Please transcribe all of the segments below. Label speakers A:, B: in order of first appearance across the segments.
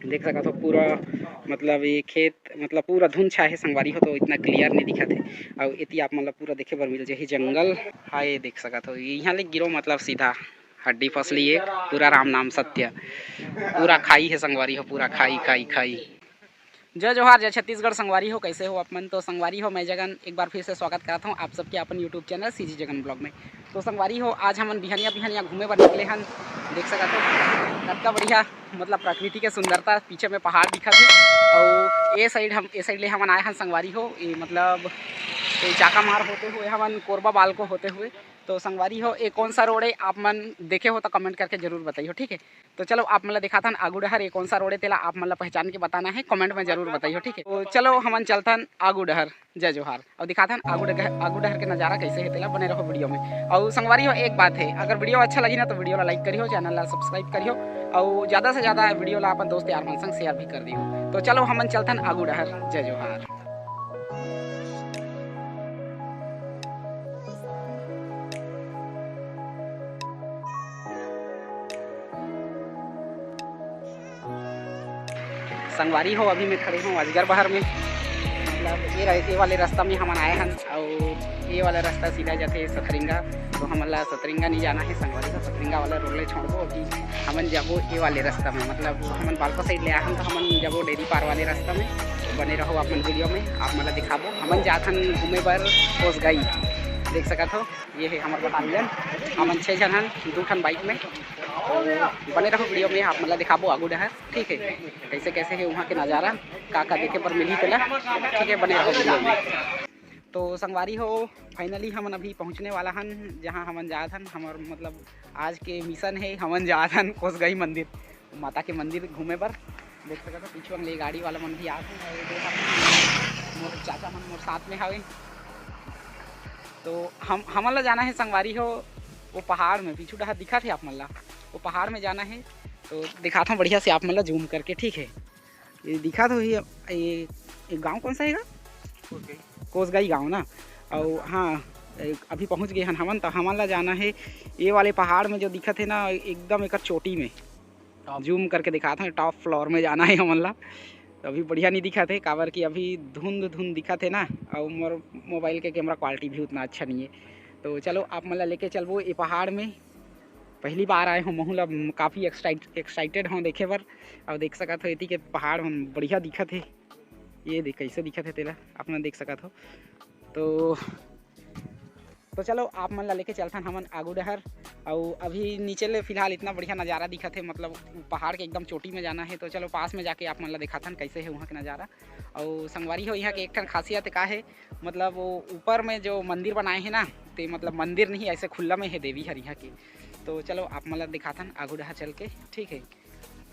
A: देख सकत हो पूरा मतलब ये खेत मतलब पूरा धुंध छाए हे संगवारी हो, तो इतना क्लियर नहीं दिखत है। और इति आप मतलब पूरा देखे बर मिल जाही जंगल हाँ, ये देख सकत हो यहाँ ले गिरो मतलब सीधा हड्डी फसली है पूरा राम नाम सत्य पूरा खाई है संगवारी हो, पूरा खाई खाई खाई। जय जोहार, जय छत्तीसगढ़। संगवारी हो कैसे हो आप मन? तो संगवारी हो मैं जगन एक बार फिर से स्वागत करता हूँ आप सबके अपन YouTube channel CG Jagan blog में। तो संगवारी हो आज हमन बिहनिया बिहनिया घूमे बर निकले हन। देख सकते हो कितना बढ़िया मतलब प्रकृति के सुंदरता, पीछे में पहाड़ दिखत है और ये साइड ले हमन आए हन संगवारी हो। ये मतलब चाका मार होते हुए हमन कोरबा बाल को होते हुए। तो संगवारी हो ये कौन सा रोड है आप मन देखे हो तो कमेंट करके जरूर बताइए, ठीक है। तो चलो आप मतलब दिखाथन आगू डहर ये कौन सा रोड है तेला आप मतलब पहचान के बताना है, कमेंट में जरूर बताइए, ठीक है। तो चलो हमन चलथन आगू डहर। जय जोहार। और दिखाथन आगू डहर के नज़ारा कैसे है तेला बने रहो वीडियो में। और संगवारी हो एक बात है, अगर वीडियो अच्छा लगी ना तो वीडियो ला लाइक करियो, चैनल ला सब्सक्राइब करियो और ज़्यादा से ज़्यादा वीडियो ला अपन दोस्त यार मन संग शेयर भी कर दियो। तो चलो हमन चलथन आगू डहर। जय जोहार। संगवारी हो अभी मैं खड़े हूँ अजगर बहर में। मतलब ये वाले रास्ता में हम आए हैं और ये वाला रास्ता सीधा जाते सतरिंगा। तो हमला सतरिंगा नहीं जाना है संगवारी हो, सतरिंगा वाला रोड ले छोड़बो अभी हमन जाबो ये वाले रास्ता में। मतलब हमन बालको साइड ले आए हैं तो हमन जाबो डेरी पार वाले रास्ता में। बने रहो अपन वीडियो में, आप मतलब दिखाबो। हमन जाथन घूमे बर कोसगाई। देख सकत हो ये है हमारे बटालियन। हमन 6 जन हन 2 ठन बाइक में। तो बने रहो वीडियो में, आप मतलब दिखाबो आगू डहर, ठीक है। कैसे कैसे है वहाँ के नज़ारा का देखे पर मिली तेला, ठीक है। बने रहो वीडियो में। तो संगवारी हो फाइनली हमन अभी पहुँचने वाला हन जहाँ हमन जात हन। हमार मतलब आज के मिशन है हमन जात हन कोसगाई मंदिर, माता के मंदिर घूमे बर। देख सकते हो पीछे ले गाड़ी वाला मन भी आत हन, मोर चाचा मन मोर साथ में हावे। तो हमन ला जाना है संगवारी हो वो पहाड़ में, पीछू डहर दिखा थे आप मन ला वो पहाड़ में जाना है। तो दिखाता हूँ बढ़िया से आप मतलब जूम करके, ठीक है। ये दिखा तो ये गांव कौन सा हैगा? कोसगाई गांव ना। और हाँ अभी पहुंच गए हन हमन। तो हमन ला जाना है ये वाले पहाड़ में जो दिखत है ना एकदम एक चोटी में। जूम करके दिखाता हूँ टॉप फ्लोर में जाना है हमन ला। तो अभी बढ़िया नहीं दिखा थे काबर कि अभी धुंध दिखा थे ना, और मोर मोबाइल के कैमरा क्वालिटी भी उतना अच्छा नहीं है। तो चलो आप मतलब लेके चलबो ये पहाड़ में। पहली बार आए हो महू ला काफ़ी एक्साइटेड हों देखे बर। और देख सकत हो इति के पहाड़ हम बढ़िया दिखत है। ये देख कैसे दिखत है तेला अपना देख सकत हो। तो चलो आप मन ला लेके चलथन हमन आगू डहर। और अभी नीचे ले फिलहाल इतना बढ़िया नज़ारा दिखत है, मतलब पहाड़ के एकदम चोटी में जाना है। तो चलो पास में जाके आप मन ला दिखाथन कैसे है वहाँ के नज़ारा। और संगवारी हो यहाँ के एक ठन खासियत का है, मतलब वो ऊपर में जो मंदिर बनाए हैं ना, तो मतलब मंदिर नहीं ऐसे खुला में है देवी हर यहाँ की। तो चलो आप मतलब दिखाथन आगू डहर चल के, ठीक है।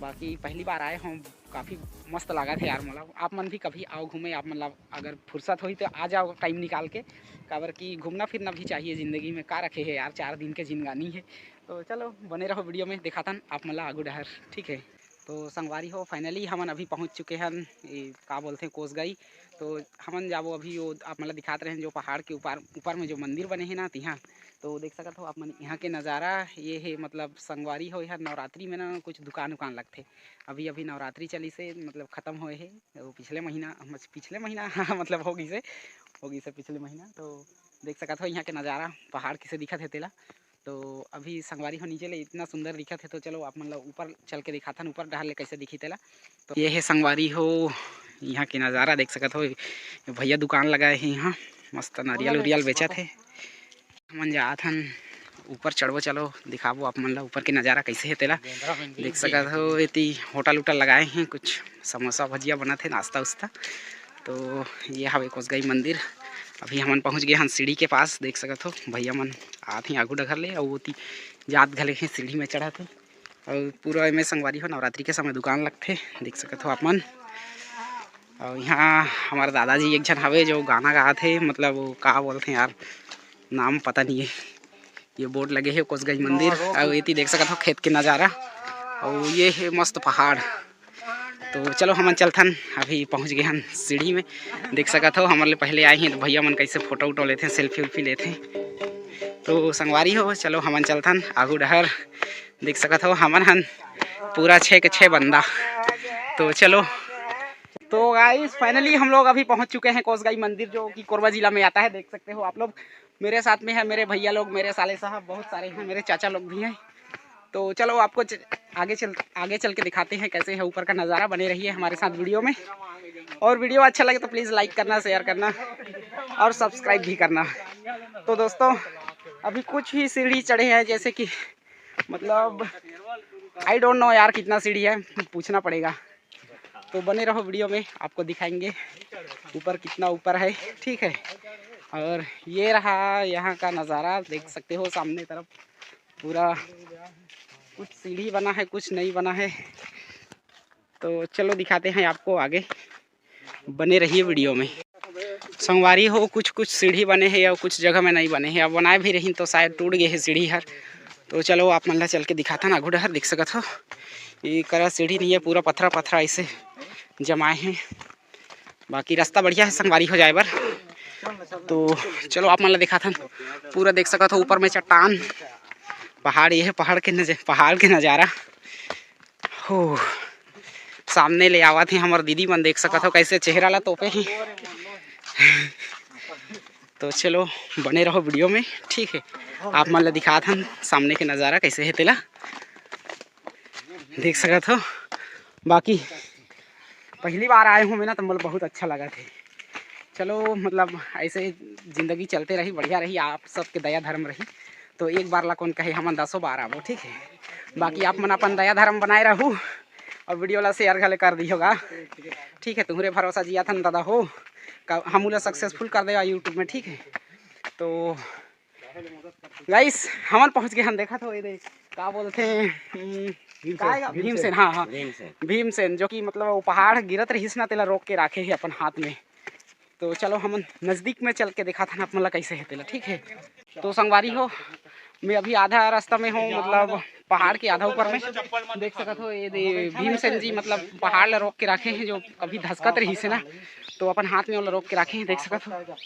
A: बाकी पहली बार आए हों काफ़ी मस्त लगा थे यार। मतलब आप मन भी कभी आओ घूमे, आप मतलब अगर फुर्सत हुई तो आ जाओ टाइम निकाल के, काबर कि घूमना फिरना भी चाहिए ज़िंदगी में। का रखे है यार 4 दिन के जिंदगानी है। तो चलो बने रहो वीडियो में, दिखाथन आप मतलब आगू डहर, ठीक है। तो संगवारी हो फाइनली हमन अभी पहुंच चुके हैं ये का बोलते हैं कोसगाई। तो हमन जाबो अभी वो आप मतलब दिखाते रहे जो पहाड़ के ऊपर में जो मंदिर बने हैं ना तिहाँ। तो देख सकते हो आप मन यहाँ के नज़ारा ये है। मतलब संगवारी हो यहाँ नवरात्रि में ना कुछ दुकान लगते। अभी नवरात्रि चली से मतलब ख़त्म होए है वो पिछले महीना मतलब हो गई से पिछले महीना। तो देख सकते हो यहाँ के नज़ारा पहाड़ किसे दिखत है तेला। तो अभी संगवारी हो नीचे ले इतना सुंदर दिखत है। तो चलो आप मतलब ऊपर चल के दिखाथन ऊपर डहर ले कैसे दिखी तेला। तो ये है संगवारी हो यहाँ के नज़ारा देख सकते हो। भैया दुकान लगाए हैं यहाँ, मस्त नारियल उरियल बेचत है। हमन जात हन ऊपर चढ़बो, चलो दिखाबो आप मन ला ऊपर के नज़ारा कैसे है तेला। देख सकते हो इति होटल उटल लगाए हैं, कुछ समोसा भजिया बना थे नाश्ता उस्ता। तो ये हवे कोसगाई मंदिर। अभी हमन पहुंच गए हन सीढ़ी के पास, देख सकत हो भैया मन आत हैं आगू डगर ले और ओती जात घले हैं सीढ़ी में चढ़त है। और पूरा में संगवारी हो नवरात्रि के समय दुकान लगते देख सकत हो आप मन। और यहाँ हमारे दादाजी एक जन हवे जो गाना गात है, मतलब वो का बोलते हैं यार नाम पता नहीं है। ये बोर्ड लगे है कोसगाई मंदिर। और ये देख सकते हो खेत के नज़ारा और ये है मस्त पहाड़। तो चलो हमन चलथन अभी पहुंच गए हन सीढ़ी में। देख सकते हो हमारे पहले आए हैं तो भैया मन कैसे फोटो उटो लेते हैं, सेल्फी उल्फी लेते हैं। तो संगवारी हो चलो हमन चलथन आगू डहर। देख सकते हो हमन हन पूरा 6 के 6 बंदा तो चलो, तो गाइस फाइनली हम लोग अभी पहुंच चुके हैं कोसगाई मंदिर, जो कि कोरबा जिला में आता है। देख सकते हो आप लोग, मेरे साथ में है मेरे भैया लोग, मेरे साले साहब बहुत सारे हैं, मेरे चाचा लोग भी हैं। तो चलो आपको आगे चल के दिखाते हैं कैसे है ऊपर का नज़ारा। बने रहिए हमारे साथ वीडियो में, और वीडियो अच्छा लगे तो प्लीज़ लाइक करना, शेयर करना और सब्सक्राइब भी करना। तो दोस्तों अभी कुछ ही सीढ़ी चढ़े हैं, जैसे कि मतलब आई डोंट नो यार कितना सीढ़ी है, पूछना पड़ेगा। तो बने रहो वीडियो में, आपको दिखाएंगे ऊपर कितना ऊपर है, ठीक है। और ये रहा यहाँ का नज़ारा, देख सकते हो सामने तरफ पूरा कुछ सीढ़ी बना है, कुछ नहीं बना है। तो चलो दिखाते हैं आपको आगे, बने रहिए वीडियो में। संगवारी हो कुछ कुछ सीढ़ी बने हैं और कुछ जगह में नहीं बने हैं। अब बनाए भी रही तो शायद टूट गए हैं सीढ़ी हर। तो चलो आप मन ला चल के दिखाता ना घुडहर, देख सकत हो ये करा सीढ़ी नहीं है, पूरा पत्थरा पत्थरा ऐसे जमाए हैं। बाकी रास्ता बढ़िया है संगवारी हो जाए बर। तो चलो आप मन ला दिखाता पूरा, देख सकत हो ऊपर में चट्टान पहाड़, ये है पहाड़ के नज़ारा हो। सामने ले आवत है हमार दीदी मन, देख सकत हो कैसे चेहरा ला तोपे हैं। तो चलो बने रहो वीडियो में, ठीक है। आप मन ला दिखात हन सामने के नज़ारा कैसे है तेला, देख सकत हो। बाकी पहली बार आए हूँ मैं ना, तो मतलब बहुत अच्छा लगा थे। चलो मतलब ऐसे ज़िंदगी चलते रही, बढ़िया रही, आप सबके दया धर्म रही। तो एक बार ला कौन कहे, हम 10 बार आवो, ठीक है। बाकी आप मन अपन दया धर्म बनाए रहू और वीडियो ला शेयर घले कर दी होगा, ठीक है। तुम्हारे भरोसा जिया था दादा हो, हम उला सक्सेसफुल कर देगा यूट्यूब में, ठीक है। तो गाइस हमन पहुंच गए, हम देखा था ये क्या बोलते हैं भीमसेन, हाँ हाँ भीमसेन, जो कि मतलब वो पहाड़ गिरत रहीस ना, तेला रोक के रखे है अपन हाथ में। तो चलो हम नज़दीक में चल के देखा था ना आप मतलब कैसे है तेला, ठीक है। तो संगवारी हो मैं अभी आधा रास्ता में हूँ, मतलब पहाड़ के आधा ऊपर में, देख सकते हो ये भीमसेन जी मतलब पहाड़ ला रोक के रखे हैं, जो कभी धसकत रही से ना, तो अपन हाथ में वो रोक के रखे हैं, देख सकते हो।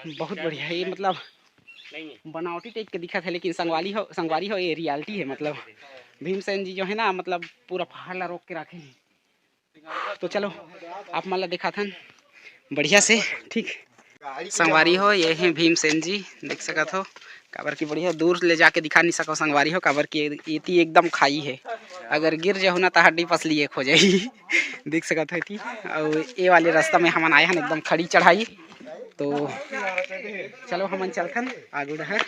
A: बहुत बढ़िया है ये, मतलब बनावटी टाइप के दिखा है, लेकिन संगवारी हो ये रियलिटी है। मतलब भीमसेन जी जो है ना, मतलब पूरा पहाड़ ला रोक के रखे हैं। तो चलो आप मन ला दिखा था बढ़िया से, ठीक। संगवारी हो ये है भीमसेन जी, देख सकत हो। काबर की बढ़िया दूर ले जाके दिखा नहीं सको संगवारी हो, काबर की इति एकदम खाई है, अगर गिर जाओ ना तो हड्डी पसली एक हो जाएगी। देख सकत हो थी। और ये वाले रास्ता में हम आए हैं एकदम खड़ी चढ़ाई। तो चलो हम चलथन आगू डहर।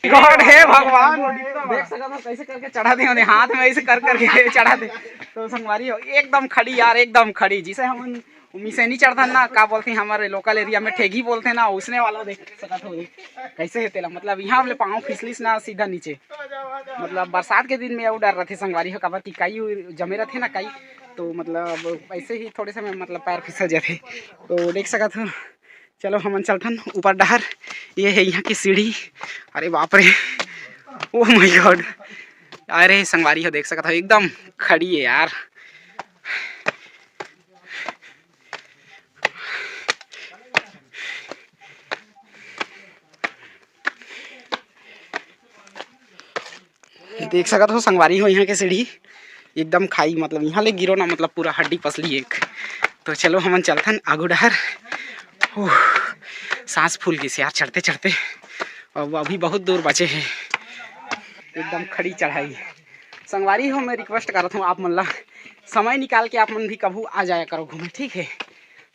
A: गॉड है भगवान, देख सकते हो कैसे करके चढ़ा दे, हाथ में ऐसे कर करके चढ़ा दे। तो संगवारी हो एकदम खड़ी यार, एकदम खड़ी, जिसे हम मिसेनी चढ़ता ना, क्या बोलते हैं हमारे लोकल एरिया में ठेगी बोलते हैं ना, उसने वाला देख सकत हो कैसे है तेला। मतलब यहाँ वाले पाँव फिसलिस ना सीधा नीचे, मतलब बरसात के दिन में वो डर रहे संगवारी हो, काबर की कई जमे रहते ना कई, तो मतलब ऐसे ही थोड़े से में मतलब पैर फिसल जाते। तो देख सकत हो। चलो हम चलथन ऊपर डहर, ये है यहाँ की सीढ़ी। अरे बाप रे, ओह माय गॉड, अरे संगवारी हो देख सकत हो एकदम खड़ी है यार। देख सकत हो संगवारी हो यहाँ के सीढ़ी एकदम खाई, मतलब यहाँ ले गिरो ना मतलब पूरा हड्डी पसली एक। तो चलो हमन चलथन आगू डहर। सांस फूल गई यार चढ़ते चढ़ते, और अभी बहुत दूर बचे हैं, एकदम खड़ी चढ़ाई। संगवारी हो मैं रिक्वेस्ट करता हूँ आप मन ला समय निकाल के आप मन भी कभू आ जाया करो घूमे, ठीक है।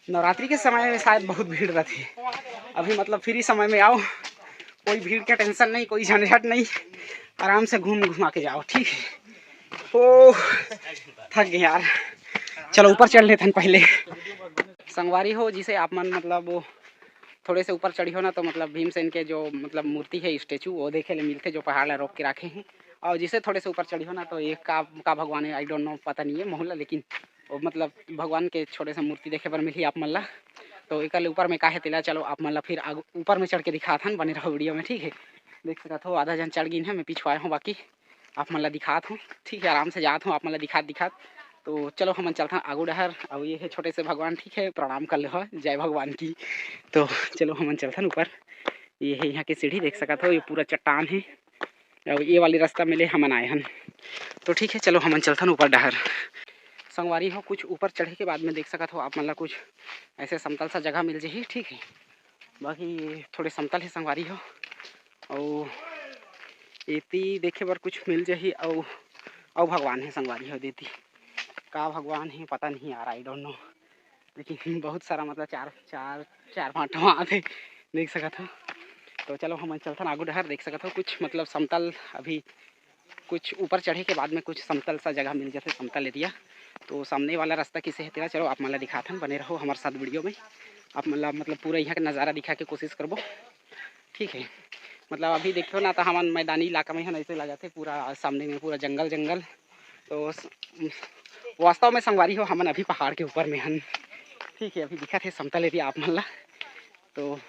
A: नवरात्रि के समय में शायद बहुत भीड़ रहती है, अभी मतलब फ्री समय में आओ, कोई भीड़ का टेंशन नहीं, कोई झंझट नहीं, आराम से घुमा के जाओ, ठीक है। ओह थक गए यार, चलो ऊपर चढ़ लेते हैं पहले। संगवारी हो जिसे आप मन मतलब वो थोड़े से ऊपर चढ़ी हो ना, तो मतलब भीमसेन के जो मतलब मूर्ति है स्टेचू, वो देखे ले मिलते, जो पहाड़ ला रोक के रखे हैं। और जिसे थोड़े से ऊपर चढ़ी हो ना, तो ये का भगवान है, आई डोंट नो, पता नहीं है मोहल्ला, लेकिन वो मतलब भगवान के छोटे से मूर्ति देखे पर मिली आप मन ला। तो एक ऊपर में का है तेला, चलो आप मन ला फिर ऊपर में चढ़ के दिखा था, बने रहो वीडियो में, ठीक है। देख सकते हो आधा जन चढ़ गई है, मैं पीछे आया हूँ, बाकी आप मन ला दिखात हूँ, ठीक है। आराम से जात हूँ, आप मन ला दिखात। तो चलो हम चलते हैं आगू डहर। और ये है छोटे से भगवान, ठीक है, प्रणाम कर लो, जय भगवान की। तो चलो हम चलते हैं ऊपर, ये है यहाँ की सीढ़ी, देख सकते हो ये पूरा चट्टान है। और ये वाली रास्ता मिले हम आए हैं, तो ठीक है, चलो हमन चलथन ऊपर डहर। संगवारी हो कुछ ऊपर चढ़े के बाद में देख सकत हो आप मन ला कुछ ऐसे समतल सा जगह मिल जाही। ठीक है, बाकी थोड़े समतल है संगवारी हो, और एती देखे बर कुछ मिल जाही। और भगवान है संगवारी हो, देती का भगवान है पता नहीं यार, आई डोंट नो, लेकिन बहुत सारा मतलब चार पाँच आते देख सकत हो। तो चलो हम चलथन आगू डहर। देख सकत हो कुछ मतलब समतल, अभी कुछ ऊपर चढ़े के बाद में कुछ समतल सा जगह मिल जाते, समतल एरिया। तो सामने वाला रास्ता किसे है तेरा, चलो आप मला दिखाथन, बने रहो हमारे साथ वीडियो में। आप मतलब पूरा यहाँ का नज़ारा दिखा के कोशिश करबो। ठीक है, मतलब अभी देखो ना, तो हम मैदानी इलाका में है, ऐसे लगा थे पूरा सामने में पूरा जंगल जंगल। तो वास्तव में संगवारी हो हमन अभी पहाड़ के ऊपर में हन। ठीक है, अभी दिखा थे समतल एरिया आप मन ला, तो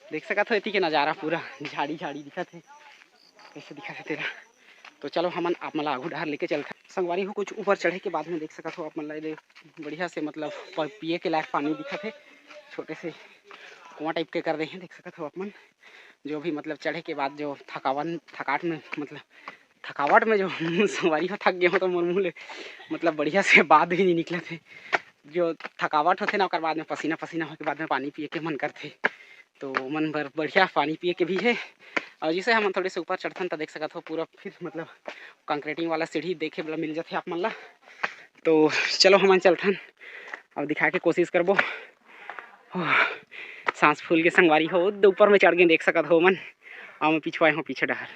A: देख सकत हो इति के नज़ारा पूरा झाड़ी झाड़ी दिखा थे, कैसे दिखा थे तेरा। तो चलो हमन आप मला आगू डहर लेके चलते संगवारी हो। कुछ ऊपर चढ़े के बाद में देख सकत हो आप मन ला बढ़िया से मतलब पिए के लायक पानी दिखा थे, छोटे से कुआं टाइप के कर दे हैं। देख सकत हो आप मन, जो भी मतलब चढ़े के बाद जो थकावट में जो संगवारी हो थक गए हो, तो मोर मुँह ले मतलब बढ़िया से बात भी नहीं निकले थे। जो थकावट होते ना, और बाद में पसीना होने के बाद में पानी पिए के मन करते, तो मन भर बढ़िया पानी पिए के भी है। और जिसे हम थोड़े से ऊपर चढ़थन तो देख सकत हो पूरा फिर मतलब कंक्रीटिंग वाला सीढ़ी देखे वाला मिल जाते आप मन ला। तो चलो हम चलथन, अब दिखा के कोशिश करबो। सांस फूल के संगवारी हो ऊपर में चढ़ गए, देख सकत हो मन। और मैं पिछवाए हो पीछे डहर,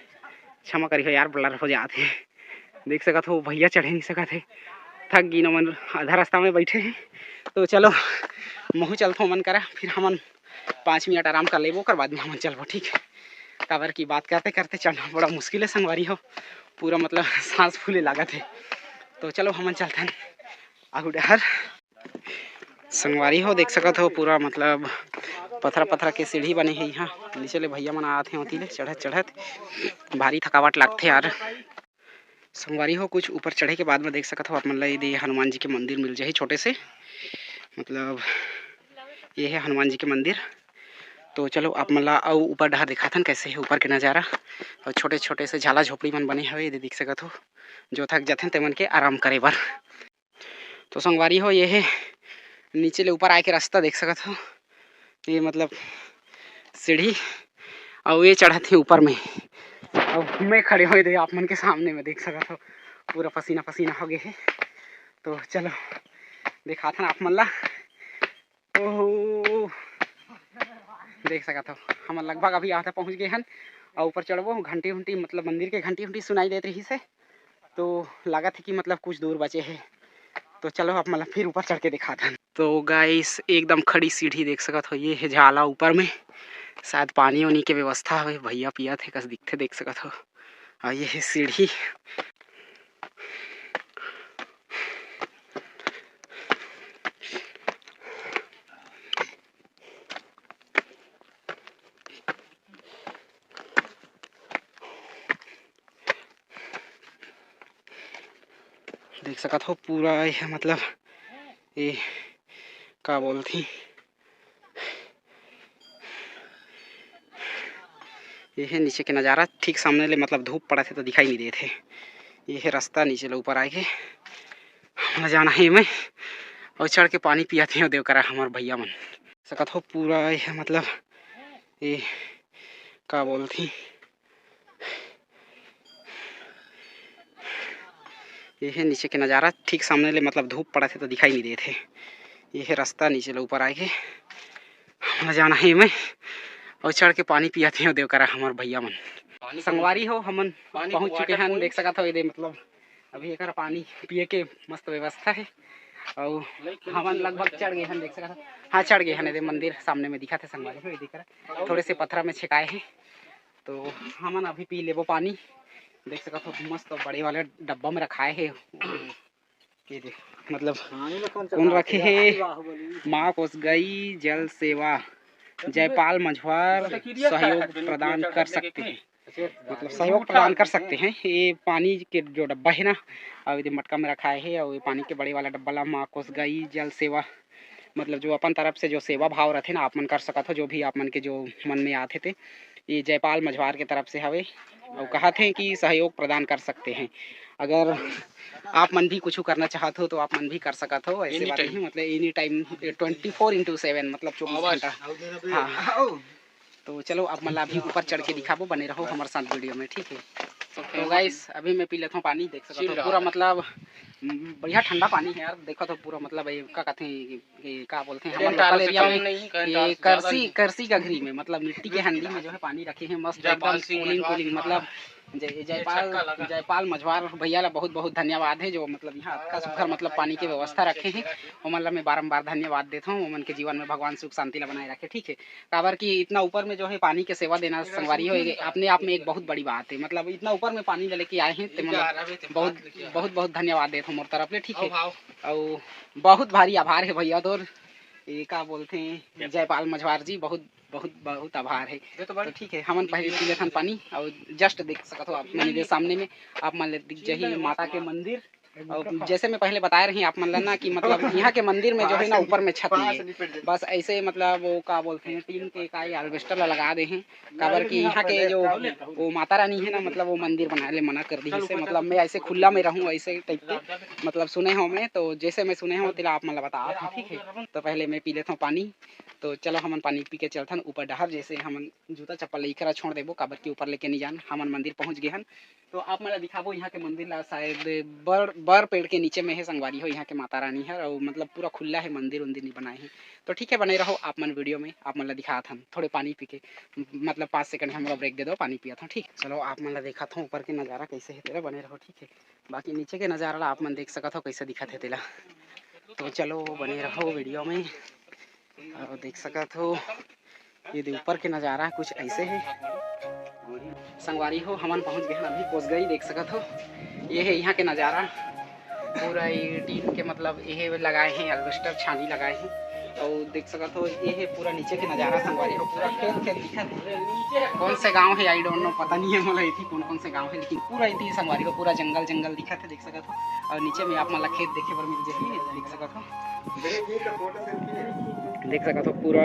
A: क्षमा करी हो यार, ब्लर हो जाते। देख सकत हो भैया चढ़े नहीं सकत है, थक गई न मन, आधा रास्ता में बैठे हैं। तो चलो महू चलथो मन करा, फिर हमन 5 मिनट आराम कर लेबो, कर बाद में हमन चलबो। ठीक है, काबर की बात करते करते चढ़ना बड़ा मुश्किल है संगवारी हो, पूरा मतलब सांस फूले लागत है। तो चलो हमन चलथन आगू डहर। संगवारी हो देख सकत हो पूरा मतलब पत्थर के सीढ़ी बने है यहाँ, नीचे ले भैया मन आते हैं, ले चढ़त भारी थकावट लगते यार। संगवारी हो कुछ ऊपर चढ़े के बाद में देख सकत हो आप मन ला ये हनुमान जी के मंदिर मिल जाए छोटे से, मतलब ये है हनुमान जी के मंदिर। तो चलो आप मन ला अउ ऊपर डहर दिखाथन कैसे है ऊपर के नज़ारा। और छोटे छोटे से झाला झोपड़ी मन बने हुए देख सकत हो, जो थक जाते ते मन के आराम करे बर। तो संगवारी हो ये है नीचे ले ऊपर आए के रास्ता देख सकत हो, ये मतलब सीढ़ी, और ये चढ़त है ऊपर में। और मैं खड़े हुए थे आप मन के सामने में, देख सकत हो पूरा पसीना हो गए है। तो चलो दिखाथन आप मन ला। देख सकत हो हम लगभग अभी यहाँ पहुँच गए हन, और ऊपर चढ़बो घंटी उंटी मतलब मंदिर के घंटी उंटी सुनाई देते रही से, तो लागत है कि मतलब कुछ दूर बचे है। तो चलो आप मतलब फिर ऊपर चढ़ के दिखाथन। तो गाइस एकदम खड़ी सीढ़ी देख सकत हो, ये है झाला ऊपर में, शायद पानी वानी के व्यवस्था है, भैया पिया थे कस दिखते देख सकत हो। और ये है सीढ़ी, देख सकत हो पूरा यह मतलब ये का बोलती, ये है नीचे के नज़ारा। ठीक सामने ले मतलब धूप पड़ा थे तो दिखाई नहीं देते। ये है रास्ता नीचे ले ऊपर आए के हम जाना है मैं, और चढ़ के पानी पियाते हैं देव करा हमारे भैया मन। सकत हो पूरा यह मतलब ये का बोलती, ये है नीचे के नज़ारा। ठीक सामने ले मतलब धूप पड़ा थे तो दिखाई नहीं देते। ये है रास्ता नीचे ले ऊपर आए के हम जाना है मैं, और चढ़ के पानी पियाते हैं देव करा हमारे भैया मन। संगवारी हो हमन पहुँच चुके हैं, देख सकत हो ये मतलब अभी एक पानी पिए के मस्त व्यवस्था है, और हमन लगभग चढ़ गए हैं देख सकत हो। हाँ चढ़ गए हैं, मंदिर सामने में दिखा थे संगवारी हो, दिख रहा थोड़े से पत्थर में छिकाए हैं। तो हमन अभी पी लेबो पानी, देख सकत हो मस्त बड़े वाले डब्बा में रखाए है। ये देख मतलब कौन रखे है, माँ कोसगई जल सेवा जयपाल मझवार सहयोग प्रदान कर सकते हैं, मतलब सहयोग प्रदान कर सकते हैं। ये पानी के जो डब्बा है ना, और ये मटका में रखा है, और ये पानी के बड़े वाला डब्बा ला माँ कोसगई जल सेवा, मतलब जो अपन तरफ से जो सेवा भाव रहते ना आप मन कर सकत हो, जो भी आप मन के जो मन में आते थे, ये जयपाल मझवार के तरफ से हवे, और कहते हैं कि सहयोग प्रदान कर सकते हैं। अगर आप मन भी कुछ करना चाहते हो तो आप मन भी कर सकत हो, ऐसे बात नहीं, मतलब एनी टाइम 24/7 मतलब 24 घंटा। हाँ, तो चलो आप मतलब अभी ऊपर चढ़ के दिखाबो, बने रहो हमारे साथ वीडियो में, ठीक है। तो गाइस अभी मैं पी लेता हूँ पानी, देख सकते हो पूरा मतलब बढ़िया ठंडा पानी है यार। देखो तो पूरा मतलब ये क्या कहते हैं, क्या बोलते हैं हमारे लोकल एरिया में ये करसी का घरी में, मतलब मिट्टी के हंडी में जो है पानी रखे हैं मस्त एकदम कूलिंग कूलिंग। मतलब जयपाल मझवार भैया ला बहुत बहुत धन्यवाद है, जो मतलब यहाँ अच्छा सुखर मतलब पानी की व्यवस्था रखे हैं। और मतलब मैं बारम्बार धन्यवाद देता हूँ। उमन के जीवन में भगवान सुख शांति ला बनाए रखे, ठीक है। काबर की इतना ऊपर में जो है पानी की सेवा देना संगवारी हो अपने आप में एक बहुत बड़ी बात है। मतलब इतना ऊपर में पानी लेके आए हैं तो मतलब बहुत बहुत बहुत धन्यवाद देता हूँ मोर तरफ ले, ठीक है। और बहुत भारी आभार है भैया तो ये क्या बोलते हैं जयपाल मझवार जी, बहुत बहुत बहुत आभार है। तो ठीक है, हमन पहले पी लेथन पानी। और जस्ट देख सकते हो आप मेरे सामने में आप मान दिख जाही माता के मंदिर। और जैसे मैं पहले बता रही आप मान ना कि मतलब यहाँ के मंदिर में जो है ना ऊपर में छत नहीं है, बस ऐसे मतलब वो क्या बोलते हैं टीन के का एल्वेस्टर लगा दे हैं। काबर कि यहाँ के जो वो माता रानी है ना, मतलब वो मंदिर बनाने ले मना कर दी है। मतलब मैं ऐसे खुला में रहूँ ऐसे टाइप के मतलब सुने हो मैं, तो जैसे मैं सुने हो तिला आप मतलब बता, ठीक है। तो पहले मैं पी लेता हूँ पानी। तो चलो हमन पानी पी के चलथन ऊपर डहर, जैसे हमन जूता चप्पल लेकर छोड़ देबो, काबर के ऊपर लेके नहीं जान, हमन मंदिर पहुँच गए हन। तो आप मतलब दिखाबो यहाँ के मंदिर ला, शायद बर पेड़ के नीचे में है संगवारी हो यहाँ के माता रानी है। और मतलब पूरा खुला है, मंदिर उंदिर नहीं बनाए हैं। तो ठीक है, बने रहो आप मन वीडियो में। आप मतलब दिखा था थोड़े पानी पी के, मतलब 5 सेकंड हमारा ब्रेक दे दो, पानी पिया था, ठीक। चलो आप मतलब देखा था ऊपर के नज़ारा कैसे है तेरा, बने रहो, ठीक है। बाकी नीचे के नज़ारा आप मन देख सकत हो कैसे दिखा थे तेला। तो चलो बने रहो वीडियो में और देख सकत हो ये ऊपर के नज़ारा कुछ ऐसे है संगवारी हो। हमन पहुंच गए अभी कोसगई, देख सकत हो ये है यहाँ के नज़ारा। पूरा ये टीन के मतलब ये लगाए हैं, एल्वेस्टर छानी लगाए हैं। और देख सकत हो ये है पूरा नीचे के नज़ारा संगवारी हो, पूरा खेत खेत दिखा है। कौन से गांव है आई डोंट नो, पता नहीं है मतलब इतनी कौन कौन से गांव है, लेकिन पूरा इतनी संगवारी हो पूरा जंगल जंगल दिखा है, देख सकत हो। और नीचे में आप मतलब खेत देखे पर मिल जाए, देख सकत हो, देख सकत हो पूरा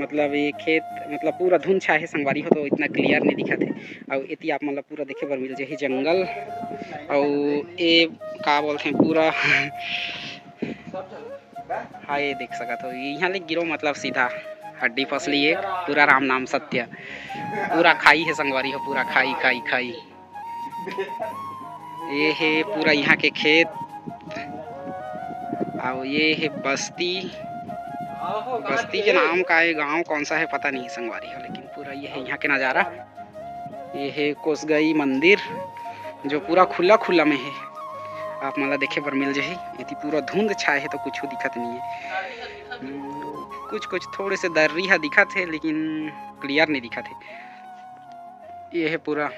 A: मतलब ये खेत मतलब पूरा धुंध छा है संगवारी हो, तो इतना क्लियर नहीं दिखा थे। और इतनी आप मतलब पूरा देखे पर मिल जाए जंगल। और ये का बोलते हैं पूरा हाँ ये देख सकते हो यहाँ ले गिरो मतलब सीधा हड्डी फसली है, पूरा राम नाम सत्य, पूरा खाई है संगवारी हो, पूरा खाई खाई खाई। ये है पूरा यहाँ के खेत। और ये है बस्ती, बस्ती के नाम का है, गांव कौन सा है पता नहीं संगवारी है, लेकिन पूरा ये है यहाँ के नज़ारा। ये है कोसगई मंदिर जो पूरा खुला खुला में है, आप मतलब देखे पर मिल जाए। यदि पूरा धुंध छाए है तो कुछ दिखत नहीं है, कुछ कुछ थोड़े से दर्री है दिखत है, लेकिन क्लियर नहीं दिखत है। ये है पूरा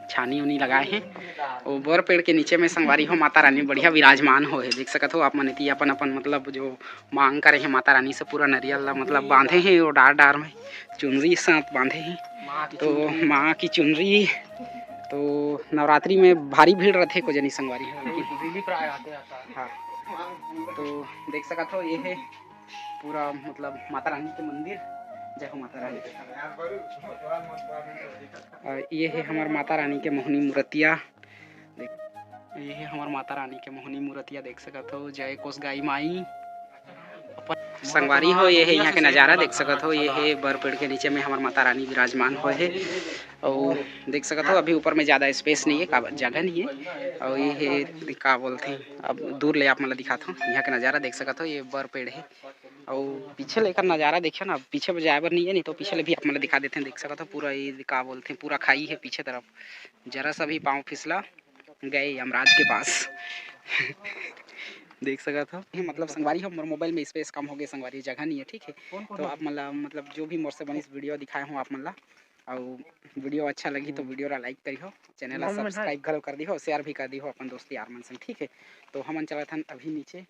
A: छानी उनी लगाए हैं। और बर पेड़ के नीचे में संगवारी हो माता रानी बढ़िया विराजमान हो है, देख सकते हो आप मन इति अपन अपन मतलब जो मांग करे हैं माता रानी से पूरा नरियल ला मतलब बांधे हैं और डार डार में चुनरी साथ बांधे हैं। तो माँ की चुनरी तो नवरात्रि में भारी भीड़ रहते को जनी संगवारी है। हाँ तो देख सकते हो ये है पूरा मतलब माता रानी के मंदिर। जय हो माता रानी। ये है हमार माता रानी के मोहनी मूर्तिया, ये है हमार माता रानी के मोहनी मूर्तिया, देख सकते हो। जय कोसगाई माई संगवारी हो, ये है यहाँ के नज़ारा देख सकते हो। ये है बर पेड़ के नीचे में हमार माता रानी विराजमान हो है। और देख सकते हो अभी ऊपर में ज़्यादा स्पेस नहीं है, जगह नहीं है। और ये है क्या बोलते हैं, अब दूर ले आप मतलब दिखाता हूँ यहाँ का नज़ारा देख सकते हो। ये बर पेड़ है और पीछे लेकर नज़ारा देखिए ना, पीछे जायबर नहीं है, नहीं तो पीछे भी आप मतलब दिखा देते हैं, देख सकते हो। पूरा ये क्या बोलते हैं पूरा खाई है पीछे तरफ, जरा सा भी पाँव फिसला गए यमराज के पास। देख सका था मतलब संगवारी हो मोर मोबाइल में स्पेस कम हो गया संगवारी, जगह नहीं है, ठीक है। तो आप मतलब जो भी मोर से बनी वीडियो दिखाए हूँ आप मतलब, और वीडियो अच्छा लगी तो वीडियो ला लाइक करी हो, चैनल ला सब्सक्राइब करो कर दी हो, शेयर भी कर दी हो अपन दोस्त यार मन संग, ठीक है। तो हमन चला था अभी नीचे।